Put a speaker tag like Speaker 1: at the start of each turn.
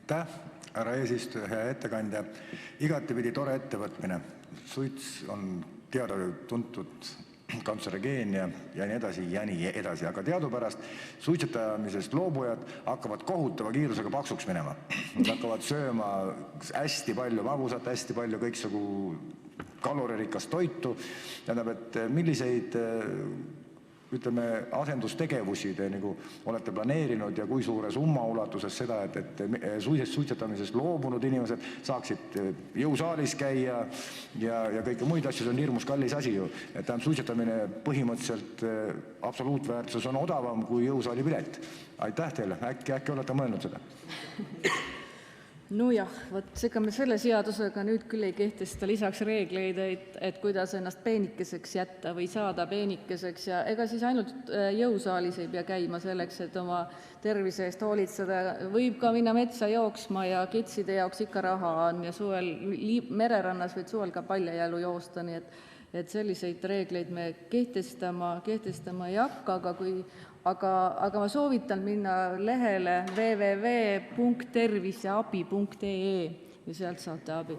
Speaker 1: Aitäh, härra eesistuja, hea ettekandja. Igatepidi tore ettevõtmine. Suits on teada-tuntud kantserogeen ja nii edasi ja nii edasi. Aga teadupärast suitsetamisest loobujad hakkavad kohutava kiirusega paksuks minema. Nad hakkavad sööma hästi palju magusat, hästi palju kõiksugu kaloririkast toitu. Tähendab, et milliseid asendustegevusi te olete planeerinud ja kui suure summa ulatuses seda, et suitsetamisest loobunud inimesed saaksid jõusaalis käia ja kõike muid asju, see on hirmus kallis asi ju. Suitsetamine põhimõtteliselt absoluutväärtuses on odavam kui jõusaali pilet. Aitäh teile, äkki olete mõelnud seda?
Speaker 2: Nojah, ega me selle seadusega nüüd küll ei kehtesta lisaks reegleid, et kuidas ennast peenikeseks jätta või saada peenikeseks ja ega siis ainult jõusaalis ei pea käima selleks, et oma tervise eest hoolitseda. Võib ka minna metsa jooksma ja kitside jaoks ikka raha on ja suvel mererannas võid suvel ka paljajalu joosta, nii et selliseid reegleid me kehtestama ei hakka, aga ma soovitan minna lehele www.terviseabi.ee ja sealt saate abi.